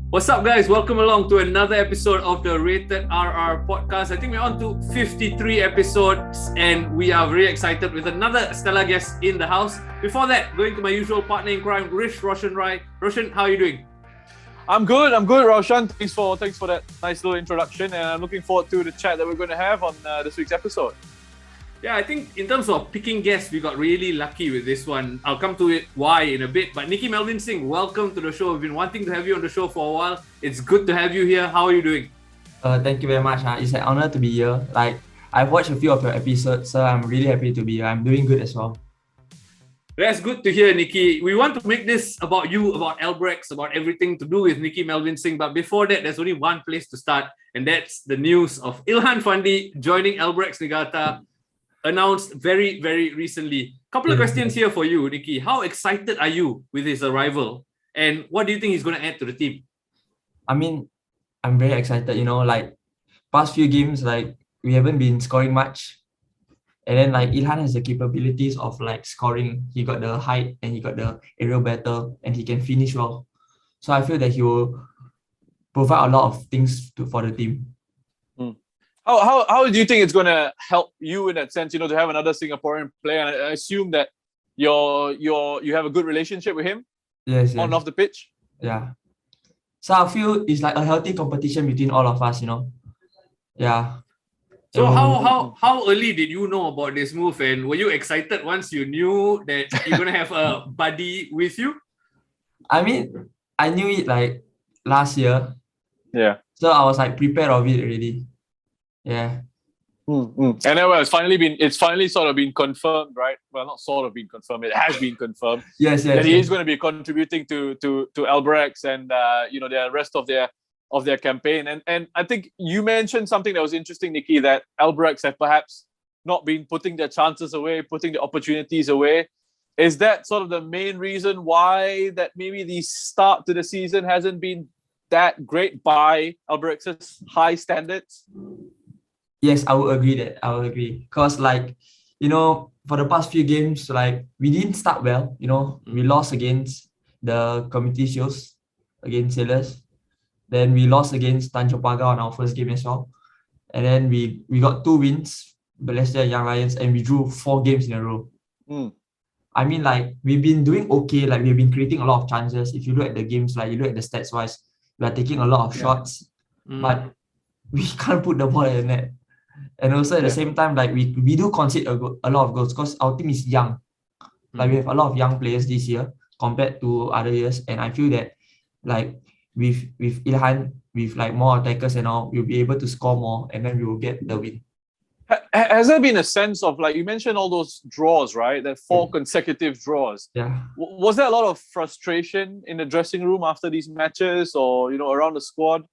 What's up, guys? Welcome along to another episode of the Rated RR podcast. I think we're on to 53 episodes and we are very excited with another stellar guest in the house. Before that, going to my usual partner in crime, Roshan Rai. Roshan, how are you doing? I'm good, Roshan. Thanks for that nice little introduction, and I'm looking forward to the chat that we're going to have on this week's episode. Yeah, I think in terms of picking guests, we got really lucky with this one. I'll come to it why in a bit. But Nicky Melvin Singh, welcome to the show. We've been wanting to have you on the show for a while. It's good to have you here. How are you doing? Thank you very much. It's an honor to be here. I've watched a few of your episodes, so I'm really happy to be here. I'm doing good as well. That's good to hear, Nicky. We want to make this about you, about Albirex, about everything to do with Nicky Melvin Singh. But before that, there's only one place to start, and that's the news of Ilhan Fandi joining Albirex Niigata, announced very, very recently. Couple of questions here for you, Nicky. How excited are you with his arrival? And what do you think he's going to add to the team? I mean, I'm very excited. Past few games, we haven't been scoring much. And then Ilhan has the capabilities of scoring. He got the height and he got the aerial battle and he can finish well. So I feel that he will provide a lot of things for the team. How do you think it's going to help you in that sense, to have another Singaporean player? And I assume that you have a good relationship with him? Yes. On and off the pitch? Yeah. So I feel it's like a healthy competition between all of us, Yeah. So how early did you know about this move, and were you excited once you knew that you're going to have a buddy with you? I mean, I knew it last year. Yeah. So I was prepared of it already. Yeah. And then it's finally sort of been confirmed, right? Well, not sort of been confirmed, it has been confirmed. Yes. That he is going to be contributing to Albirex and the rest of their campaign. And I think you mentioned something that was interesting, Nicky, that Albirex have perhaps not been putting their chances away, putting the opportunities away. Is that sort of the main reason why that maybe the start to the season hasn't been that great by Alberex's high standards? Yes, I would agree that. I would agree. Because for the past few games, we didn't start well. We lost against the Community Shields, against Sailors. Then we lost against Tanjong Pagar on our first game as well. And then we got 2 wins, Balestier and Young Lions, and we drew 4 games in a row. I mean, we've been doing okay. We've been creating a lot of chances. If you look at the games, you look at the stats wise, we are taking a lot of shots, but we can't put the ball in the net. And also at the same time, we do concede a lot of goals because our team is young. We have a lot of young players this year compared to other years, and I feel that with Ilhan, with more attackers and all, we'll be able to score more, and then we will get the win. Has there been a sense of, you mentioned all those draws, right? That 4 consecutive draws. Yeah. Was there a lot of frustration in the dressing room after these matches, or around the squad?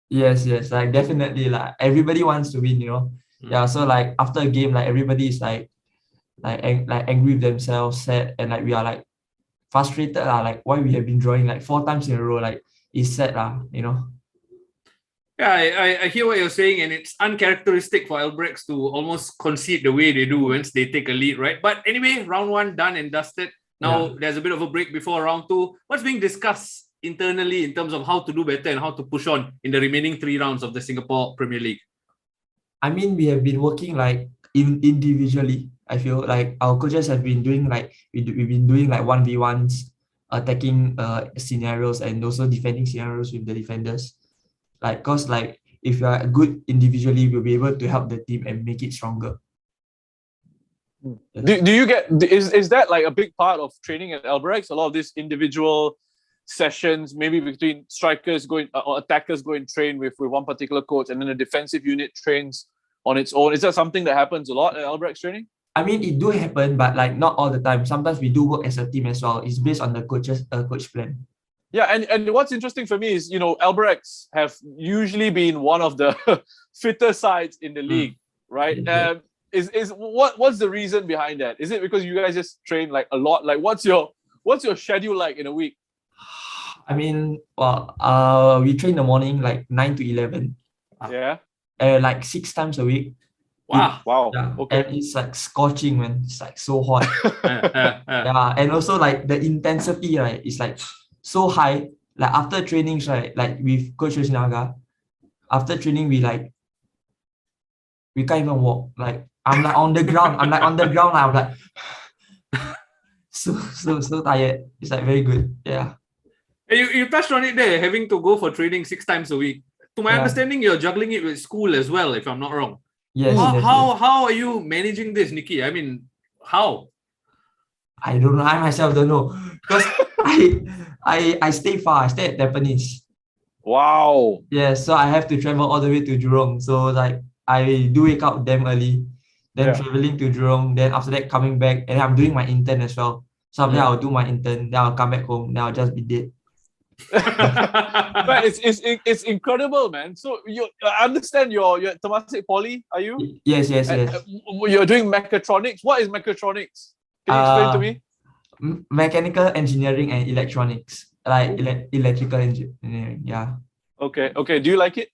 Yes. Definitely. Everybody wants to win. Yeah. So after a game, everybody is angry with themselves, sad, and we are frustrated. Why we have been drawing 4 times in a row. It's sad. Yeah, I hear what you're saying, and it's uncharacteristic for Albirex to almost concede the way they do once they take a lead, right? But anyway, round 1 done and dusted. Now there's a bit of a break before round 2. What's being discussed internally in terms of how to do better and how to push on in the remaining 3 rounds of the Singapore Premier League? I mean, we have been working individually. I feel our coaches have been doing we've been doing 1v1s, attacking scenarios and also defending scenarios with the defenders. Because if you are good individually, we'll be able to help the team and make it stronger. Do you get, is that a big part of training at Albirex? A lot of these individual sessions, maybe between strikers going or attackers go and train with one particular coach, and then the defensive unit trains on its own. Is that something that happens a lot at Albirex training? I mean, it do happen, but not all the time. Sometimes we do work as a team as well. It's based on the coach plan. Yeah, and what's interesting for me is, Albirex have usually been one of the fitter sides in the league, right? What's the reason behind that? Is it because you guys just train a lot? What's your schedule like in a week? I mean, we train in the morning 9 to 11. Yeah. 6 times a week. Wow. Yeah. Okay. And it's scorching, man. It's so hot. Yeah. And also the intensity, is so high like after trainings, right? Like with Coach Yoshinaga, after training we can't even walk. Like I'm like on the ground. I'm like on the ground. I'm like so tired. It's like very good. Yeah. You touched on it there, having to go for training 6 times a week. To my Yeah. understanding, you're juggling it with school as well, if I'm not wrong. Yes, How yes, how, yes. how are you managing this, Nicky? I mean, how? I don't know. I myself don't know because I stay far. I stay at Japanese. Wow. Yeah, so I have to travel all the way to Jurong. So like I do wake up damn early, then Yeah. traveling to Jurong, then after that coming back, and I'm doing my intern as well. So after that I'll do my intern, then I'll come back home, then I'll just be dead. But it's incredible, man. So I understand you're at Temasek Poly, are you? Yes, yes, And, yes. you're doing mechatronics. What is mechatronics? Can you explain to me? Mechanical engineering and electronics, like Oh. electrical engineering. Yeah. Okay. Do you like it?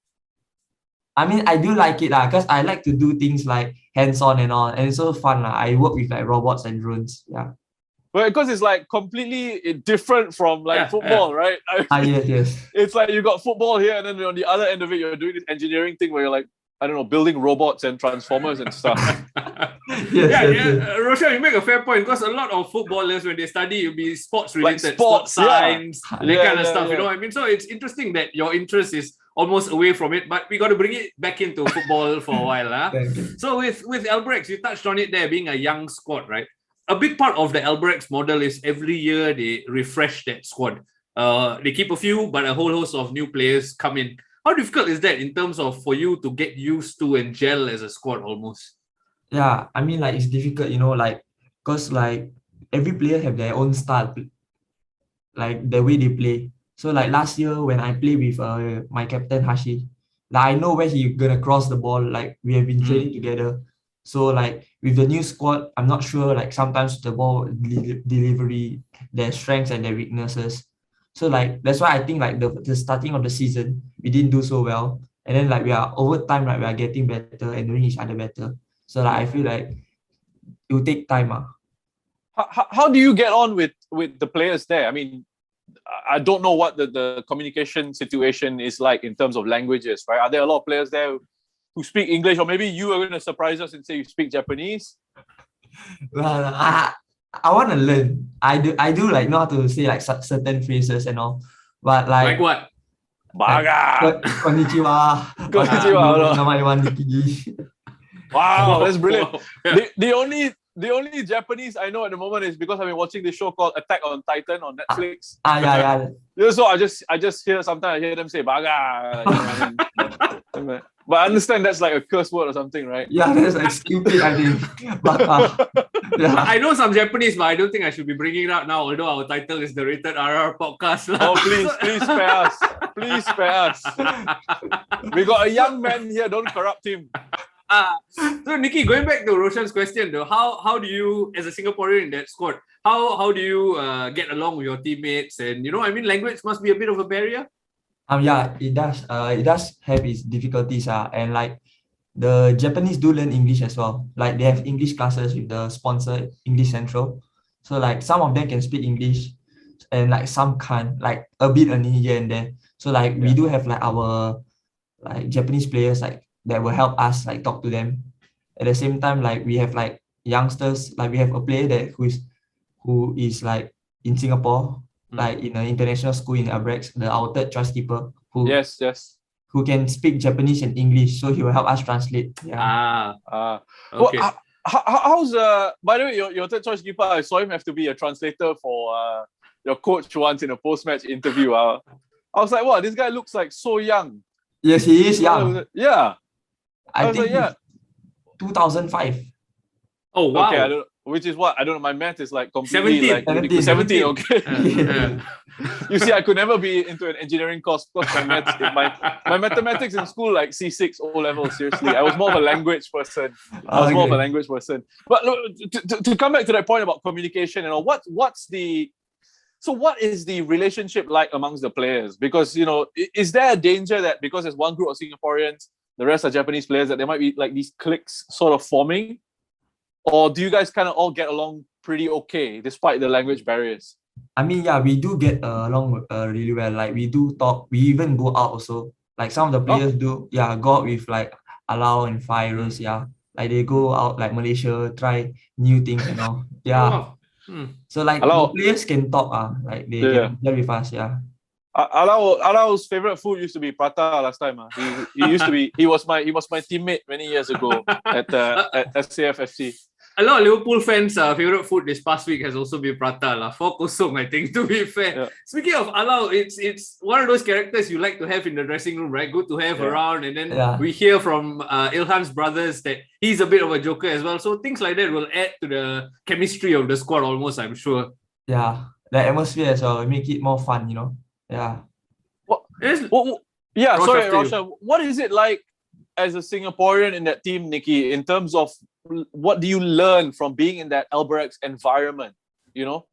I mean, I do like it lah, because I like to do things like hands-on and all, and it's so fun lah. I work with like robots and drones. Yeah. Well, because it's like completely different from like football, right? Yes, yes. It's like you got football here, and then on the other end of it, you're doing this engineering thing where you're like, I don't know, building robots and transformers and stuff. Yes. Roshan, you make a fair point because a lot of footballers, when they study, it'll be sports related, Like sports, science, that Yeah, kind of yeah, stuff. yeah. You know what I mean? So it's interesting that your interest is almost away from it, but we got to bring it back into football for a while. Okay. So with Albirex, you touched on it there, being a young squad, right? A big part of the Albirex model is every year they refresh that squad. They keep a few, but a whole host of new players come in. How difficult is that in terms of for you to get used to and gel as a squad almost? Yeah, I mean like it's difficult, like because like every player have their own style, like the way they play. So like last year when I play with my captain Hashi, like I know where he gonna cross the ball. Like we have been training together. So like with the new squad, I'm not sure. Like sometimes the ball delivery, their strengths and their weaknesses. So like that's why I think like the starting of the season we didn't do so well, and then like we are over time like we are getting better and knowing each other better. So like I feel like it will take time. How do you get on with the players there? I mean, I don't know what the communication situation is like in terms of languages, right? Are there a lot of players there who speak English, or maybe you are going to surprise us and say you speak Japanese? Well, I want to learn. I do like know how to say like certain phrases and all, but Like like what? Baga! konnichiwa, Konnichiwa. namae Nikki. Wow, that's brilliant. Yeah. The only Japanese I know at the moment is because I've been watching this show called Attack on Titan on Netflix. Yeah. Yeah, so I just hear sometimes I hear them say baga. But I understand that's like a curse word or something, right? Yeah, that's like stupid, I think. But yeah. I know some Japanese, but I don't think I should be bringing it out now, although our title is the Rated RR podcast. Oh, please spare us. Please spare us. We got a young man here, don't corrupt him. So Nicky, going back to Roshan's question though, how do you, as a Singaporean in that squad, how do you get along with your teammates? And I mean, language must be a bit of a barrier. Yeah, it does. It does have its difficulties. And like the Japanese do learn English as well. Like they have English classes with the sponsor English Central. So like some of them can speak English, and like some can't. Like a bit only here and there. So like we do have like our like Japanese players like that will help us like talk to them. At the same time, like we have like youngsters. Like we have a player that who is like in Singapore, like in an international school in Albirex, our third choice keeper, who who can speak Japanese and English, so he will help us translate. Yeah. Okay. Well, how's by the way, your third choice keeper? I saw him have to be a translator for your coach once in a post-match interview. I was like, wow, this guy looks like so young. Yes, he is young. Yeah. I think 2005. Oh wow. Okay, I don't know. Which is what? I don't know. My math is like completely 17. Okay. You see, I could never be into an engineering course because my mathematics in school like C6 O level. Seriously, I was more of a language person. But look, to come back to that point about communication and all, what is the relationship like amongst the players? Because is there a danger that because there's one group of Singaporeans, the rest are Japanese players, that there might be like these cliques sort of forming? Or do you guys kind of all get along pretty okay despite the language barriers? I mean, yeah, we do get along really well. Like we do talk. We even go out also. Like some of the Oh, players do, yeah, go out with like Alau and Fairuz, yeah. Like they go out like Malaysia, try new things and all. Oh Yeah. wow. Hmm. So like the Alau, players can talk, like they yeah. can share with us, yeah. Alau's favorite food used to be prata last time. He used to be he was my teammate many years ago at SAFFC. A lot of Liverpool fans' favorite food this past week has also been prata lah. 4-0, I think. To be fair, Yeah. speaking of Alau, it's one of those characters you like to have in the dressing room, right? Good to have Yeah. around, and then Yeah. we hear from Ilhan's brothers that he's a bit of a joker as well. So things like that will add to the chemistry of the squad almost, I'm sure. Yeah. The atmosphere as well, make it more fun, Yeah. Yes, Yeah, Rosh, sorry, after you. Roshan. What is it like as a Singaporean in that team, Nicky, in terms of what do you learn from being in that Albirex environment? You know?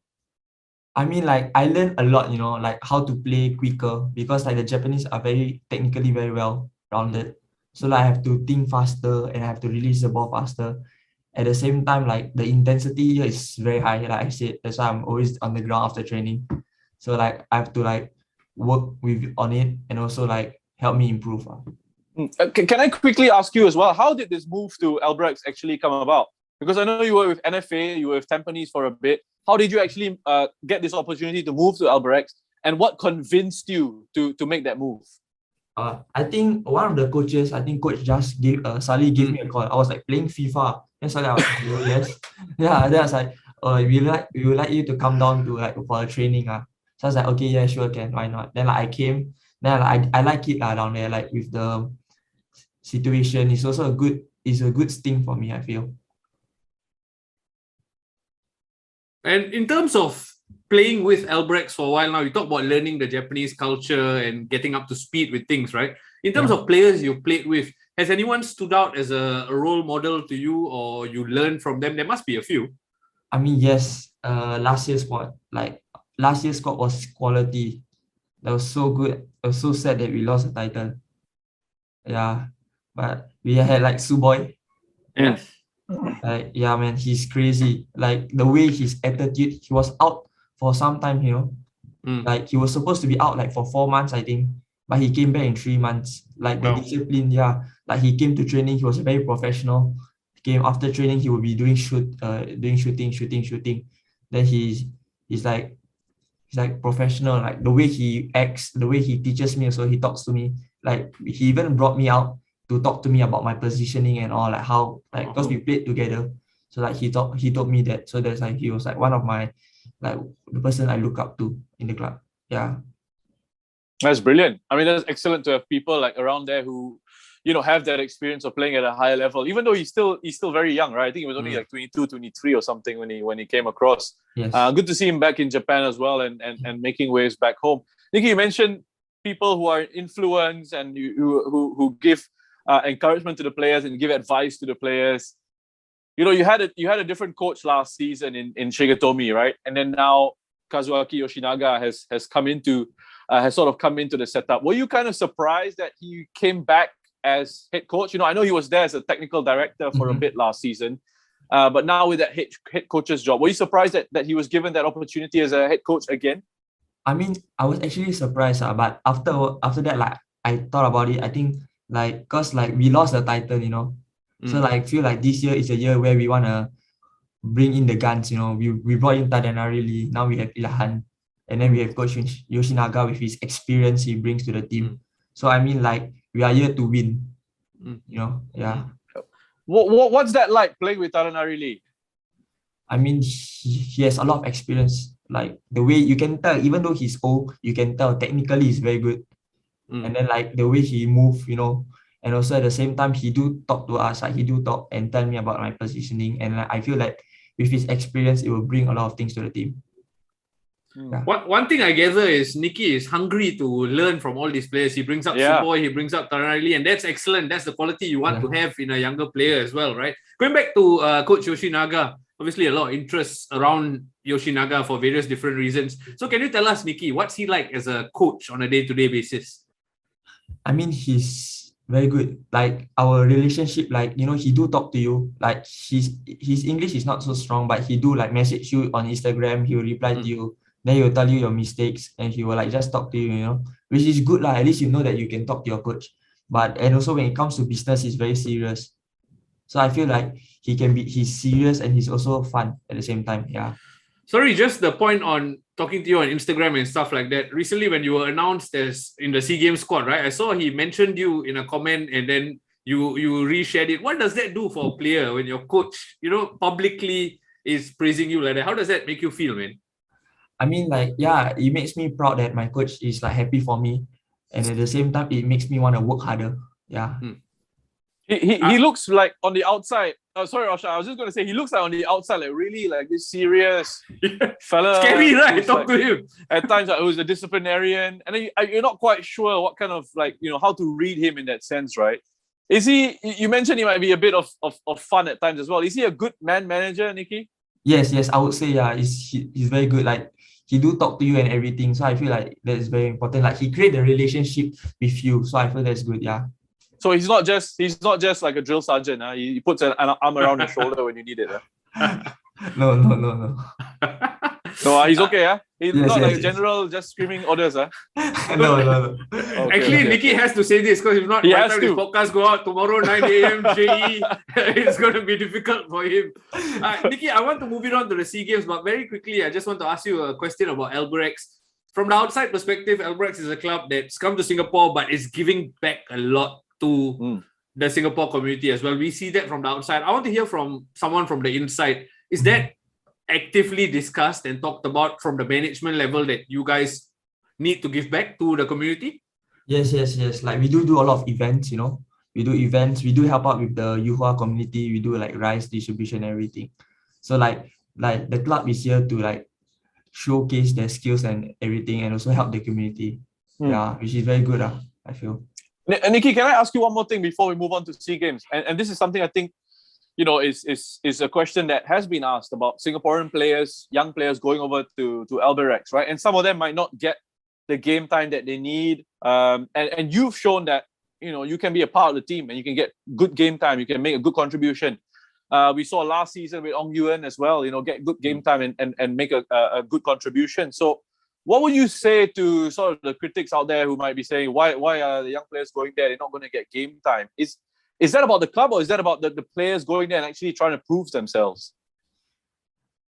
I mean, like I learned a lot, like how to play quicker because like the Japanese are very technically very well rounded. So like I have to think faster and I have to release the ball faster. At the same time, like the intensity here is very high. Like I said, that's why I'm always on the ground after training. So like I have to like work with on it and also like help me improve. Can I quickly ask you as well, how did this move to Albirex actually come about? Because I know you were with NFA, you were with Tampines for a bit. How did you actually get this opportunity to move to Albirex? And what convinced you to make that move? I think one of the coaches, I think coach just Sally gave me a call. I was like playing FIFA. Then suddenly I was like, oh, yes. Yeah, then I was like, we would like you to come down to like for a training. So I was like, okay, yeah, sure, can, why not? Then like I came, then like, I like it down there, like with the situation. It's also it's a good sting for me, I feel. And in terms of playing with Albirex for a while now, you talk about learning the Japanese culture and getting up to speed with things, right? In terms of players you played with, has anyone stood out as a role model to you or you learned from them? There must be a few. I mean, yes, last year's squad was quality. That was so good. It was so sad that we lost the title. Yeah, but we had like Suboy. Yes. Like, yeah, man, he's crazy. Like the way his attitude, he was out for some time, Like he was supposed to be out like for 4 months, I think, but he came back in 3 months. Like the Wow. discipline, yeah. Like he came to training, he was very professional. Came after training, he would be doing shooting. Then he's like professional. Like the way he acts, the way he teaches me, so he talks to me. Like he even brought me out to talk to me about my positioning and all, like how, like because we played together. So like he told me that. So that's like he was like one of my, like the person I look up to in the club. Yeah. That's brilliant. I mean, that's excellent to have people like around there who, have that experience of playing at a higher level, even though he's still very young, right? I think he was only like 22, 23 or something when he came across. Yes. Good to see him back in Japan as well and making waves back home. Nicky, you mentioned people who are influence and who give encouragement to the players and give advice to the players. You had a different coach last season in Shigetomi, right? And then now Kazuaki Yoshinaga has sort of come into the setup. Were you kind of surprised that he came back as head coach? I know he was there as a technical director for a bit last season, but now with that head coach's job, were you surprised that he was given that opportunity as a head coach again? I mean, I was actually surprised, but after that, like I thought about it. I think like cause like we lost the title, so like I feel like this year is a year where we wanna bring in the guns. We brought in Tadanarili. Now we have Ilhan, and then we have Coach Yoshinaga with his experience he brings to the team. So I mean, like we are here to win. Yeah. What's that like playing with Tadanarili? I mean, he has a lot of experience. Like the way you can tell, even though he's old, you can tell technically he's very good. And then like the way he move, and also at the same time he do talk to us. Like he do talk and tell me about my positioning, and I feel like with his experience, it will bring a lot of things to the team. Yeah. One thing I gather is Nicky is hungry to learn from all these players. He brings up Suboy, he brings up Taranali, and that's excellent. That's the quality you want to have in a younger player as well, right? Going back to Coach Yoshinaga, obviously a lot of interest around Yoshinaga for various different reasons. So can you tell us, Nicky, what's he like as a coach on a day-to-day basis? I mean, he's very good. Like our relationship, like, he do talk to you. Like his English is not so strong, but he do like message you on Instagram. He will reply to you. Then he will tell you your mistakes and he will like just talk to you, you know, which is good lah. At least you know that you can talk to your coach. But and also when it comes to business, he's very serious. So I feel like he's serious and he's also fun at the same time. Yeah. Sorry, just the point on talking to you on Instagram and stuff like that. Recently, when you were announced as in the SEA Games squad, right? I saw he mentioned you in a comment and then you reshared it. What does that do for a player when your coach, you know, publicly is praising you like that? How does that make you feel, man? I mean, like, yeah, it makes me proud that my coach is like happy for me. And at the same time, it makes me want to work harder. Yeah. He looks like on the outside. Oh, sorry, Roshan. I was just going to say he looks like on the outside, like really like this serious fella. Scary, right? Talk to him. At times, like, who's a disciplinarian, and then you're not quite sure what kind of like how to read him in that sense, right? Is he? You mentioned he might be a bit of fun at times as well. Is he a good man manager, Nicky? Yes, I would say yeah. He's very good. Like he do talk to you and everything. So I feel like that is very important. Like he create the relationship with you. So I feel that's good. Yeah. So he's not just like a drill sergeant. He puts an arm around your shoulder when you need it. No. No, he's okay. He's Yes, not yes, like a yes. general just screaming orders. No. Okay, Actually, Nicky has to say this because if not, He by the has time this to. podcast go out tomorrow 9 a.m. JE, it's going to be difficult for him. Nicky, I want to move it on to the SEA Games, but very quickly, I just want to ask you a question about Albirex. From the outside perspective, Albirex is a club that's come to Singapore but is giving back a lot to the Singapore community as well. We see that from the outside. I want to hear from someone from the inside. Is that actively discussed and talked about from the management level that you guys need to give back to the community? Yes. Like we do a lot of events, you know. We do events, we do help out with the Yuhua community, we do like rice distribution and everything. So like the club is here to like showcase their skills and everything and also help the community. Yeah, which is very good, I feel. Nicky, can I ask you one more thing before we move on to SEA Games? And this is something I think, is a question that has been asked about Singaporean players, young players going over to Albirex, right? And some of them might not get the game time that they need. And you've shown that, you can be a part of the team and you can get good game time. You can make a good contribution. We saw last season with Ong Yuen as well, get good game time and make a good contribution. So what would you say to sort of the critics out there who might be saying, why are the young players going there? They're not going to get game time. Is that about the club or is that about the players going there and actually trying to prove themselves?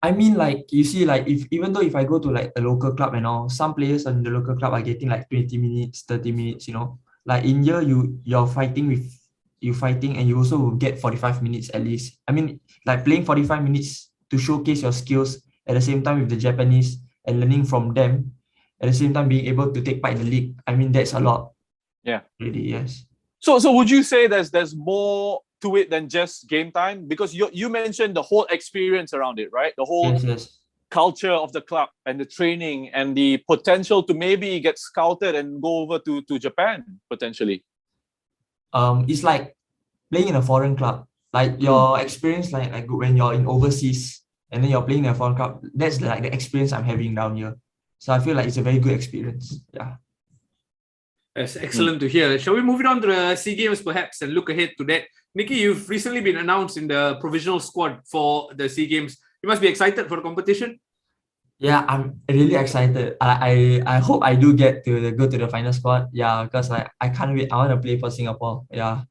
I mean, like, you see, like, even though if I go to like a local club and all, some players in the local club are getting like 20 minutes, 30 minutes, Like in here, you're fighting and you also will get 45 minutes at least. I mean, like playing 45 minutes to showcase your skills at the same time with the Japanese and learning from them, at the same time being able to take part in the league. I mean, that's a lot. Yeah. Really, yes. So would you say there's more to it than just game time? Because you mentioned the whole experience around it, right? The whole Yes. culture of the club and the training and the potential to maybe get scouted and go over to Japan, potentially. It's like playing in a foreign club. Like your experience, like when you're in overseas and then you're playing in a foreign club, that's like the experience I'm having down here. So I feel like it's a very good experience. Yeah. That's excellent to hear. Shall we move it on to the SEA Games perhaps and look ahead to that? Nicky, you've recently been announced in the provisional squad for the SEA Games. You must be excited for the competition. Yeah, I'm really excited. I hope I do get to go to the final squad. Yeah, because I can't wait. I want to play for Singapore. Yeah.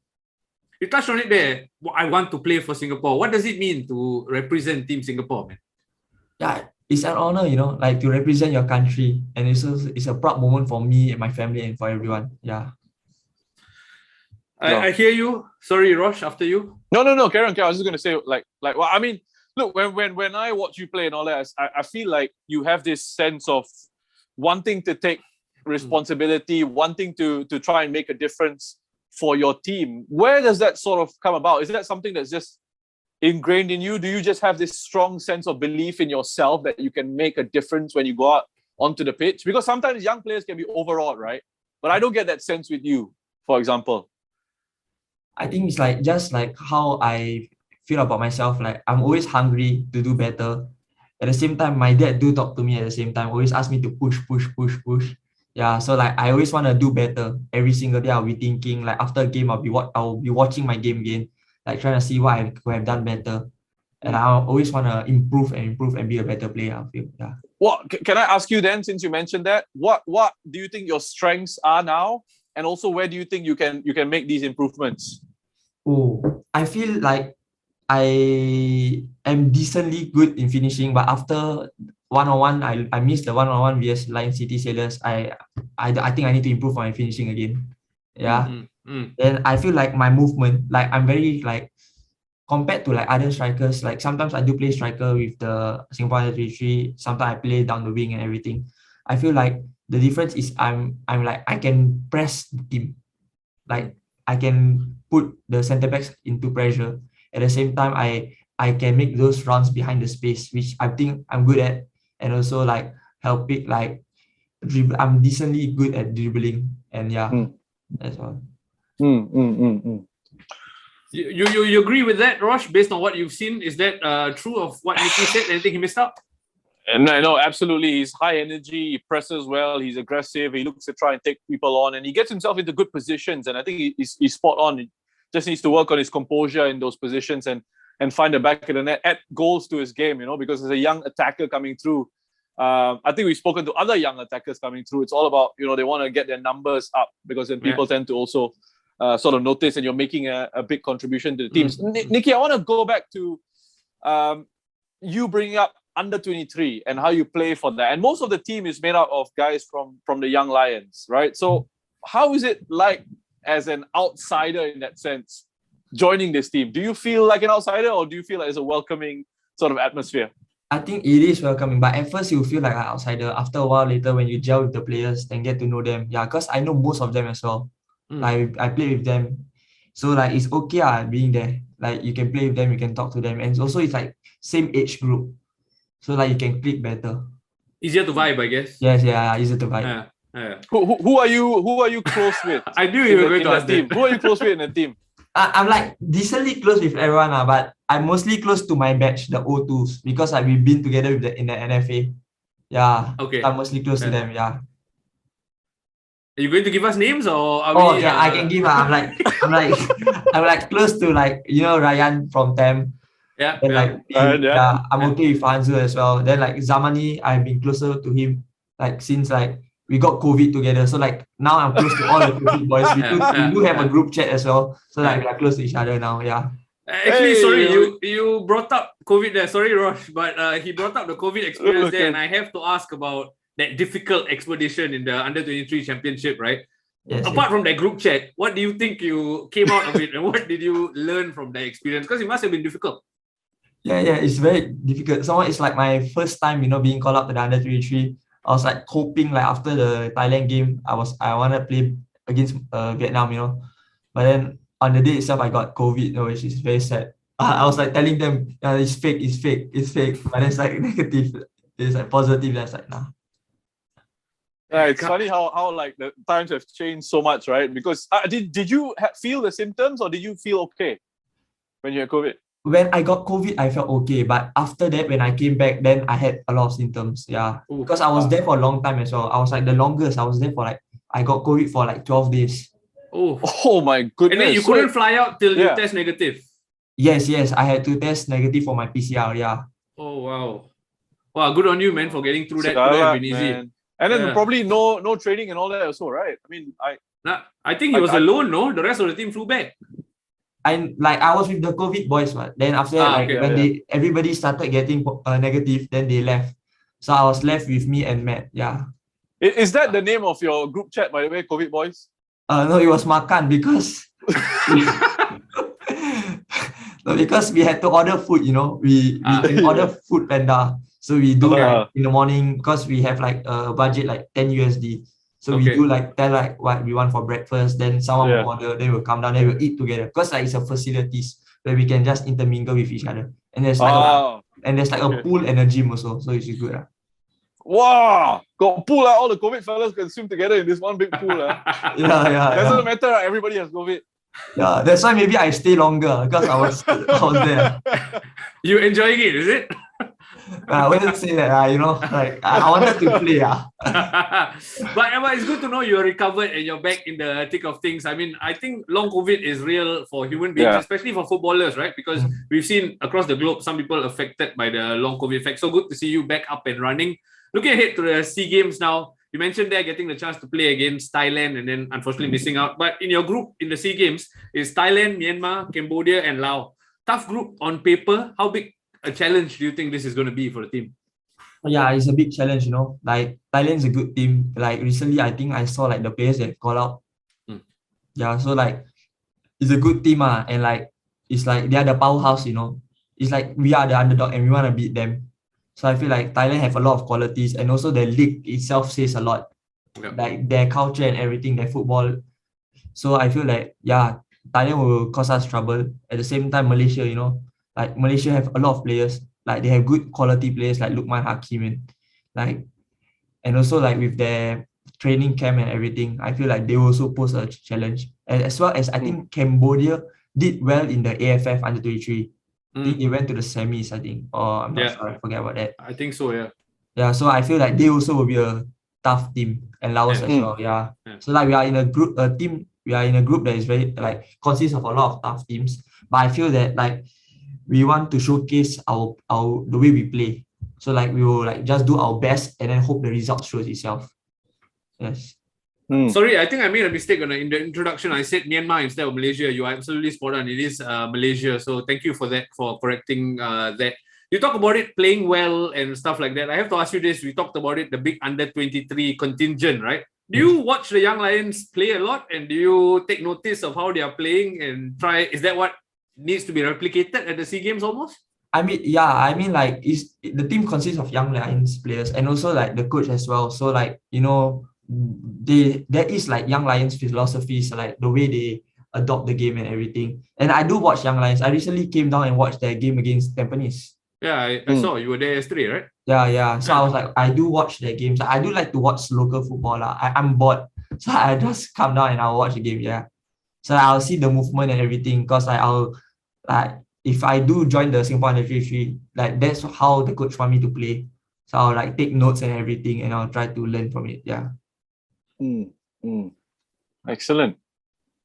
You touched on it there. I want to play for Singapore. What does it mean to represent Team Singapore, man? Yeah, it's an honor, like to represent your country. And it's a proud moment for me and my family and for everyone. Yeah. I hear you. Sorry, Rosh, after you. No. Carry on. I was just going to say, well, I mean, look, when I watch you play and all that, I feel like you have this sense of wanting to take responsibility, wanting to try and make a difference for your team. Where does that sort of come about? Is that something that's just ingrained in you? Do you just have this strong sense of belief in yourself that you can make a difference when you go out onto the pitch? Because sometimes young players can be overawed, right? But I don't get that sense with you, for example. I think it's like just like how I feel about myself. Like I'm always hungry to do better. At the same time, my dad do talk to me at the same time, always ask me to push. Yeah, so like I always want to do better. Every single day I'll be thinking, like after a game I'll be watching my game again, like trying to see what I could have done better. And I always want to improve and be a better player, I feel. Yeah. Can I ask you then, since you mentioned that, what do you think your strengths are now? And also, where do you think you can make these improvements? Oh, I feel like I am decently good in finishing, but after one-on-one, I missed the one-on-one vs Lion City Sailors. I think I need to improve my finishing again. Yeah. Then I feel like my movement, like I'm very like compared to like other strikers, like sometimes I do play striker with the Singaporean 33, sometimes I play down the wing and everything. I feel like the difference is I'm like I can press the team. Like I can put the centre backs into pressure. At the same time, I can make those runs behind the space, which I think I'm good at, and also like helping like dribble. I'm decently good at dribbling, and yeah, that's all. You agree with that, Rosh? Based on what you've seen, is that true of what Nicky said? Anything he missed out? And I know, absolutely. He's high energy, he presses well, he's aggressive, he looks to try and take people on, and he gets himself into good positions. And I think he's spot on. He just needs to work on his composure in those positions and find the back of the net, add goals to his game, because as a young attacker coming through, I think we've spoken to other young attackers coming through. It's all about, they want to get their numbers up, because then people tend to also sort of notice, and you're making a big contribution to the teams. Nicky, I want to go back to you bringing up under 23 and how you play for that. And most of the team is made up of guys from the Young Lions, right? So how is it like as an outsider in that sense, joining this team? Do you feel like an outsider, or do you feel like it's a welcoming sort of atmosphere? I think it is welcoming, but at first you feel like an outsider. After a while later, when you gel with the players and get to know them, because I know most of them as well. Like I play with them, so like it's okay being there. Like you can play with them, you can talk to them, and also it's like same age group, so like you can click better. Easier to vibe, I guess. Yes, easier to vibe. Who are you close with? I knew you were going to ask team. Who are you close with in the team? I'm like decently close with everyone, but I'm mostly close to my batch, the O2s, because like we've been together with in the NFA. Yeah. Okay. I'm mostly close to them. Yeah. Are you going to give us names, or are we? Okay, I can give. I'm like close to like Ryan from Tem. Yeah. And I'm okay with Hanzu as well. Then like Zamani, I've been closer to him like since like we got COVID together. So like now I'm close to all the COVID boys. We do have a group chat as well. So like we are close to each other now. Yeah. Actually, sorry, you brought up COVID there. Sorry, Rosh, but he brought up the COVID experience there, and I have to ask about that difficult expedition in the under-23 championship, right? Yes, Apart from that group chat, what do you think you came out of it, and what did you learn from that experience? Because it must have been difficult. Yeah, it's very difficult. It's like my first time, being called up to the under-23. I was like hoping like after the Thailand game, I want to play against Vietnam, but then on the day itself, I got COVID, which is very sad. I was like telling them, it's fake, but it's like negative, it's like positive. That's like nah. Yeah, it's funny how like the times have changed so much, right? Because did you feel the symptoms, or did you feel okay when you had COVID? When I got COVID, I felt okay, but after that, when I came back, then I had a lot of symptoms. Yeah, because I was there for a long time as well. I was like the longest. I was there for like I got COVID for like 12 days. Oh my goodness! And then you couldn't fly out till you test negative. Yes, I had to test negative for my PCR. Yeah. Oh wow! Good on you, man, for getting through that. Could have been easy. Man. And then probably no training and all that also, right? I mean, I think he was alone. No, the rest of the team flew back. I was with the COVID boys, but then after that, everybody started getting negative, then they left. So I was left with me and Matt. Yeah. Is that the name of your group chat, by the way, COVID boys? No, it was Makan because because we had to order food. We can order Food Panda. So we do like in the morning, because we have like a budget like 10 USD. So we do like tell like what we want for breakfast. Then someone will order, then we'll come down, then we'll eat together. Because like it's a facilities where we can just intermingle with each other. And there's like a pool and a gym also. So it's good. Wow, got pool. All the COVID fellas can swim together in this one big pool. Yeah. Doesn't matter. Everybody has COVID. Yeah, that's why maybe I stay longer because I was there. You enjoying it, is it? I wouldn't say that, like I wanted to play. But it's good to know you're recovered and you're back in the thick of things. I mean, I think long COVID is real for human beings, Yeah. especially for footballers, right? Because we've seen across the globe some people affected by the long COVID effect. So good to see you back up and running. Looking ahead to the SEA Games now, you mentioned there getting the chance to play against Thailand and then unfortunately missing out. But in your group in the SEA Games is Thailand, Myanmar, Cambodia, and Laos. Tough group on paper. How big a challenge do you think this is going to be for the team? Yeah, it's a big challenge, Like Thailand's a good team. Like recently, I think I saw like the players that call out. Yeah, so like it's a good team, and like it's like they are the powerhouse, It's like we are the underdog and we want to beat them. So I feel like Thailand have a lot of qualities, and also the league itself says a lot. Yeah. Like their culture and everything, their football. So I feel like Thailand will cause us trouble. At the same time, Malaysia, like Malaysia have a lot of players. Like they have good quality players like Lukman Hakim and also like with their training camp and everything, I feel like they will also pose a challenge. And as well as I think Cambodia did well in the AFF under 23. I think they went to the semis, I think. Or I'm not sure, I forget about that. I think so, yeah. Yeah, so I feel like they also will be a tough team, and Laos as well. Yeah. So like we are in a group that is very like consists of a lot of tough teams. But I feel that like we want to showcase our the way we play. So like we will like just do our best and then hope the result shows itself. Yes. Sorry, I think I made a mistake in the introduction. I said Myanmar instead of Malaysia. You are absolutely spot on. It is Malaysia. So thank you for that, for correcting that. You talk about it playing well and stuff like that. I have to ask you this. We talked about it, the big under 23 contingent, right? Do you watch the Young Lions play a lot, and do you take notice of how they are playing and try? Is that what needs to be replicated at the SEA Games almost? I mean, like the team consists of Young Lions players and also like the coach as well. So like, there is like Young Lions philosophies, like the way they adopt the game and everything. And I do watch Young Lions. I recently came down and watched their game against Tampines. Yeah, I saw you were there yesterday, right? Yeah. So I was like, I do watch their games. I do like to watch local football. I'm bored. So I just come down and I'll watch the game. Yeah. So I'll see the movement and everything, because I'll like, if I do join the Singapore under 23, like that's how the coach want me to play. So I'll like take notes and everything, and I'll try to learn from it. Yeah. Excellent.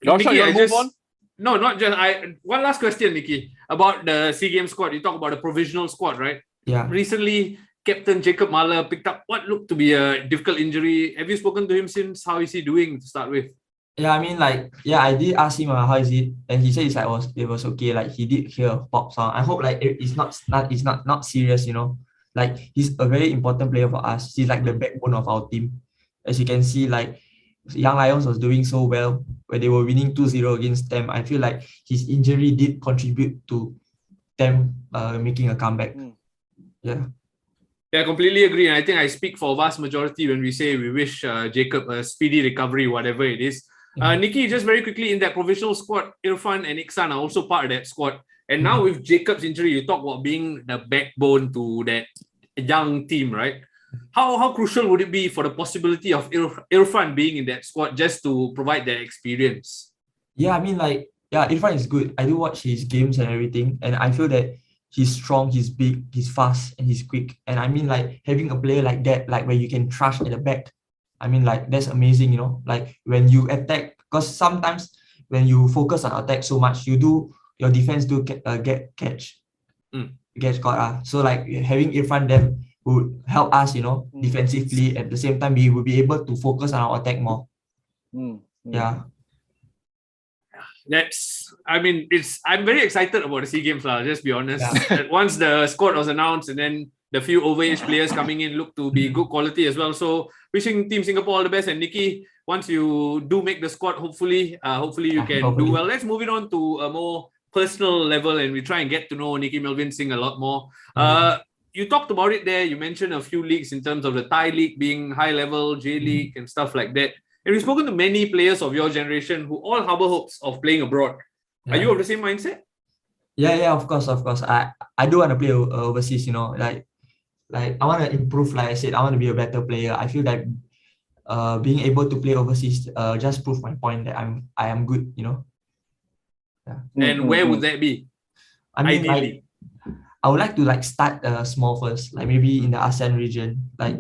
Joshua, you want to move on? No, not just one last question, Nicky, about the SEA Games squad. You talk about the provisional squad, right? Yeah. Recently, Captain Jacob Mahler picked up what looked to be a difficult injury. Have you spoken to him since? How is he doing to start with? Yeah, I mean, like, I did ask him how is it, and he said it was okay. Like he did hear a pop sound. I hope like it's not serious. Like he's a very important player for us. He's like the backbone of our team. As you can see, like Young Lions was doing so well when they were winning 2-0 against them. I feel like his injury did contribute to them making a comeback. Yeah. Yeah, I completely agree. And I think I speak for a vast majority when we say we wish Jacob a speedy recovery, whatever it is. Nicky, just very quickly, in that provisional squad, Irfan and Iksan are also part of that squad. And now with Jacob's injury, you talk about being the backbone to that young team, right? How crucial would it be for the possibility of Irfan being in that squad just to provide that experience? Yeah, I mean, like, Irfan is good. I do watch his games and everything, and I feel that he's strong, he's big, he's fast, and he's quick. And I mean, like, having a player like that, like where you can trust at the back, I mean, like, that's amazing, like when you attack, because sometimes when you focus on attack so much, your defense do get caught. So like having Irfan there would help us, defensively. At the same time, we will be able to focus on our attack more. Yeah. I'm very excited about the SEA Games, just be honest. Yeah. Once the squad was announced, and then the few overage players coming in look to be good quality as well. So wishing Team Singapore all the best. And Nicky, once you do make the squad, hopefully you can do well. Let's move it on to a more personal level, and we try and get to know Nicky Melvin Singh a lot more. You talked about it there. You mentioned a few leagues in terms of the Thai league being high level, J League and stuff like that. And we've spoken to many players of your generation who all harbor hopes of playing abroad. Are you of the same mindset? Yeah, of course. I do want to play overseas, like I want to improve. Like I said, I want to be a better player. I feel that being able to play overseas just prove my point that I am good, Yeah. And where would that be? I mean, ideally, I would like to like start small first, like maybe in the ASEAN region, like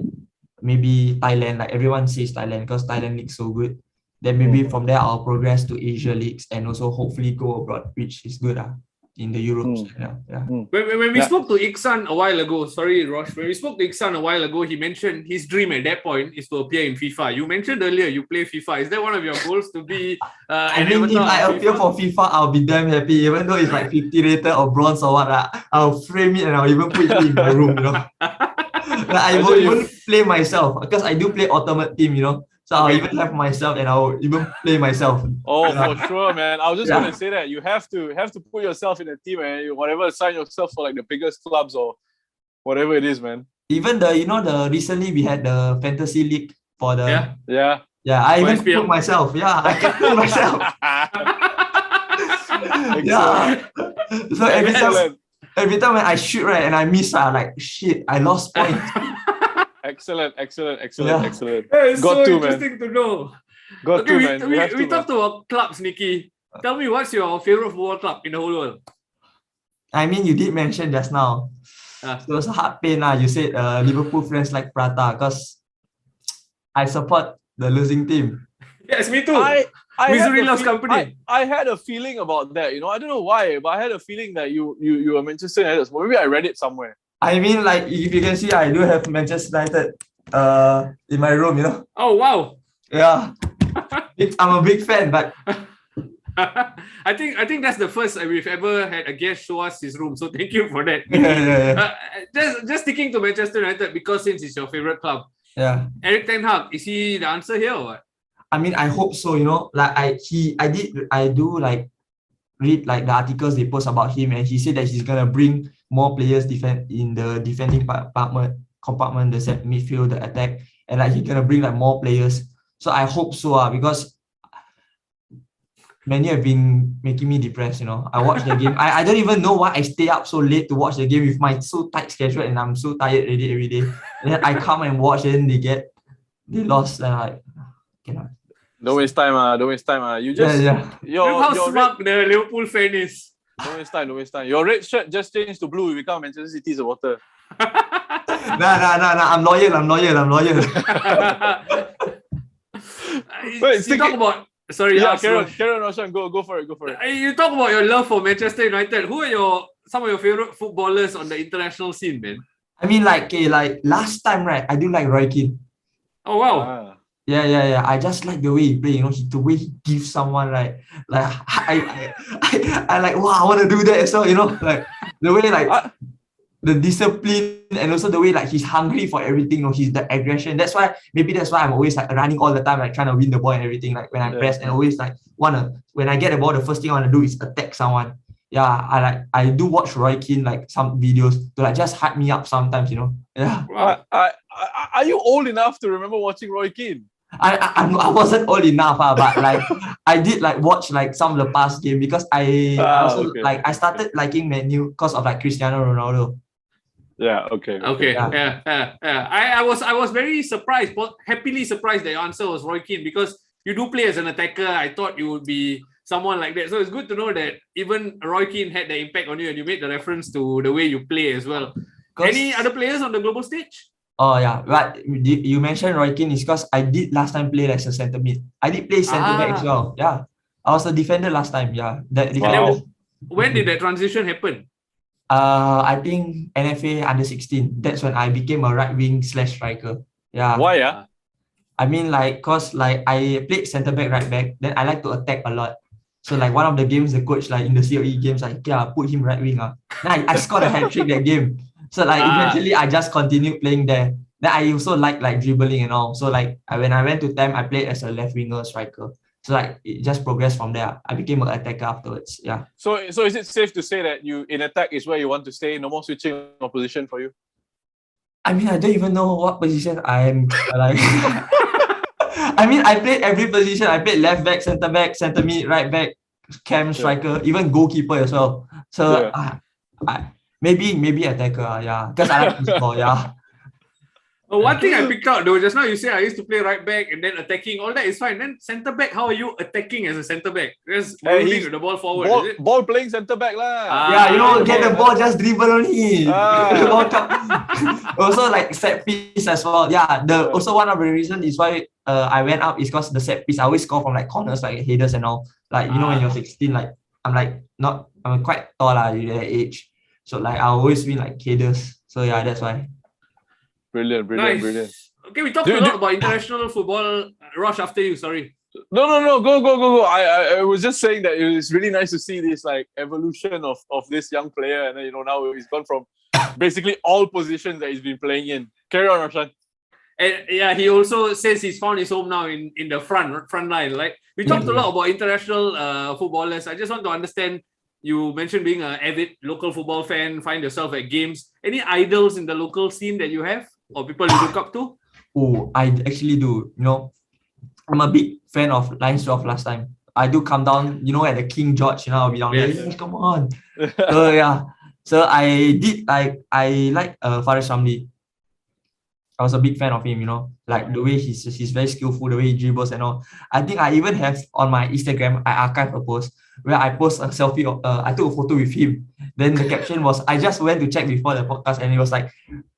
maybe Thailand. Like everyone says Thailand because Thailand league so good. Then maybe from there I'll progress to Asia leagues and also hopefully go abroad, which is good in the Europe. Yeah. When we spoke to Iksan a while ago, sorry Rosh, when we spoke to Iksan a while ago, he mentioned his dream at that point is to appear in FIFA. You mentioned earlier you play FIFA. Is that one of your goals to be I mean, if I appear for FIFA, I'll be damn happy. Even though it's like 50 rated or bronze or what, I'll frame it and I'll even put it in my room, Like, I won't even play myself because I do play Ultimate Team, So I'll even have myself and I'll even play myself. Oh, for sure, man. I was just gonna say that you have to put yourself in a team and whatever, sign yourself for like the biggest clubs or whatever it is, man. Even the recently we had the fantasy league for the I For even SPL. put myself. Yeah, I can play myself. Yeah. So every time when I shoot right and I miss, I like shit, I lost points. Excellent. Yeah, it's Got so to, interesting to know. Got to, man. We talked about clubs, Nicky. Tell me, what's your favorite football club in the whole world? I mean, you did mention just now. So it was a hard pain. You said Liverpool fans like Prata because I support the losing team. Yes, me too. Misery loves company. I had a feeling about that. I don't know why, but I had a feeling that you were Manchester United. Maybe I read it somewhere. I mean, like if you can see, I do have Manchester United in my room. Oh wow. Yeah, I'm a big fan, but I think that's the first we've ever had a guest show us his room. So thank you for that. Yeah. Just sticking to Manchester United because since it's your favorite club. Yeah. Eric Ten Hag, is he the answer here or what? I mean, I hope so. Like I do like read like the articles they post about him, and he said that he's gonna bring more players in the defending compartment, the midfield, the attack, and like he's gonna bring like more players. So I hope so, because many have been making me depressed. I watch the game. I don't even know why I stay up so late to watch the game with my so tight schedule, and I'm so tired already every day. And then I come and watch, and they lost, and like cannot. Don't waste time. You just Look how smart the Liverpool fan is. Don't waste time. Your red shirt just changed to blue. You become Manchester City supporter. Nah. I'm loyal. You talk about. Sorry, Karen Roshan, go for it. You talk about your love for Manchester United. Who are some of your favorite footballers on the international scene, man? I mean, like last time, right? I do like Roy Keane. Oh wow. Yeah. I just like the way he play. The way he gives someone like I like, wow, I want to do that. So like the way like the discipline, and also the way like he's hungry for everything. He's the aggression. That's why I'm always like running all the time, like trying to win the ball and everything. Like when I press, and always like when I get the ball, the first thing I want to do is attack someone. Yeah, I do watch Roy Keane like some videos to like just hype me up sometimes. Yeah. Wow. Are you old enough to remember watching Roy Keane? I wasn't old enough, but like I did like watch like some of the past game because I also like I started liking Man U because of like Cristiano Ronaldo. Yeah. Okay. Yeah. I was very surprised, happily surprised that your answer was Roy Keane because you do play as an attacker. I thought you would be someone like that. So it's good to know that even Roy Keane had the impact on you, and you made the reference to the way you play as well. Any other players on the global stage? Oh yeah, but you mentioned Roy Keane is because I did last time play as a centre mid. I did play centre back as well. Yeah, I was a defender last time. Yeah, When did that transition happen? I think NFA under 16. That's when I became a right wing / striker. Yeah. Why? I mean, like, cause like I played centre back, right back. Then I like to attack a lot. So like one of the games, the coach like in the COE games like, put him right wing. Then I scored a hat trick that game. So like eventually I just continued playing there. Then I also like dribbling and all. So like when I went to Tem, I played as a left winger striker. So like it just progressed from there. I became an attacker afterwards. Yeah. So is it safe to say that you in attack is where you want to stay? No more switching of position for you? I mean, I don't even know what position I am like. I mean, I played every position. I played left back, centre mid, right back, cam, striker, even goalkeeper as well. So maybe attacker, because I like to score, One thing I picked out though, just now you say I used to play right back and then attacking, all that is fine. Then centre back, how are you attacking as a centre back? Just moving the ball forward, is it? Ball playing centre back lah. Yeah, get the ball, just dribble only. The ball also like set piece as well. Yeah, also one of the reasons is why I went up is because the set piece I always score from like corners, like headers and all. Like when you're 16, like I'm quite tall at that age. So like I always win like headers. So yeah, that's why. Brilliant. Okay, we talked a lot about international football. Rosh, after you, sorry. No, go. I was just saying that it was really nice to see this like evolution of this young player, and then now he's gone from basically all positions that he's been playing in. Carry on, Roshan. And yeah, he also says he's found his home now in the front line. Like we talked a lot about international footballers. I just want to understand. You mentioned being an avid local football fan, find yourself at games. Any idols in the local scene that you have or people you look up to? Oh, I actually do. I'm a big fan of Lions 12 last time. I do come down, at the King George, I'll be down there. Yes, come on. So yeah. So I like Faris Ramli. I was a big fan of him, like the way he's very skillful, the way he dribbles and all. I think I even have on my Instagram, I archive a post where I post a selfie of, I took a photo with him. Then the caption was, I just went to check before the podcast and it was like,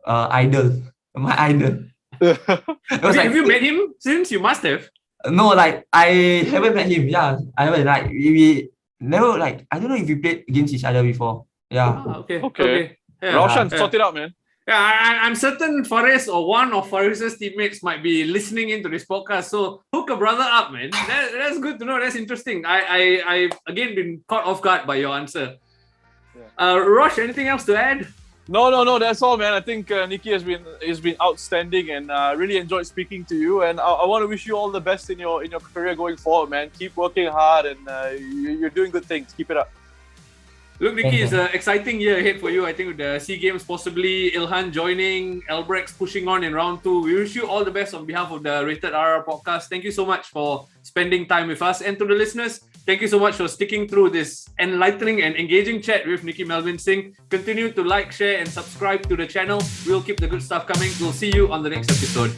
idol, my idol. Have you met him since? You must have. No, like I haven't met him. Yeah, I haven't. Like we never like. I don't know if we played against each other before. Yeah. Okay. Yeah. Roshan, sort it out, man. Yeah, I'm certain Faris or one of Faris's teammates might be listening into this podcast. So hook a brother up, man. That's good to know. That's interesting. I've again been caught off guard by your answer. Yeah. Rosh, anything else to add? No, that's all, man. I think Nicky has been outstanding, and really enjoyed speaking to you. And I want to wish you all the best in your career going forward, man. Keep working hard, and you're doing good things. Keep it up. Look, Nicky, it's an exciting year ahead for you. I think with the SEA Games possibly, Ilhan joining, Albirex pushing on in round 2. We wish you all the best on behalf of the Rated RR podcast. Thank you so much for spending time with us. And to the listeners, thank you so much for sticking through this enlightening and engaging chat with Nicky Melvin Singh. Continue to like, share, and subscribe to the channel. We'll keep the good stuff coming. We'll see you on the next episode.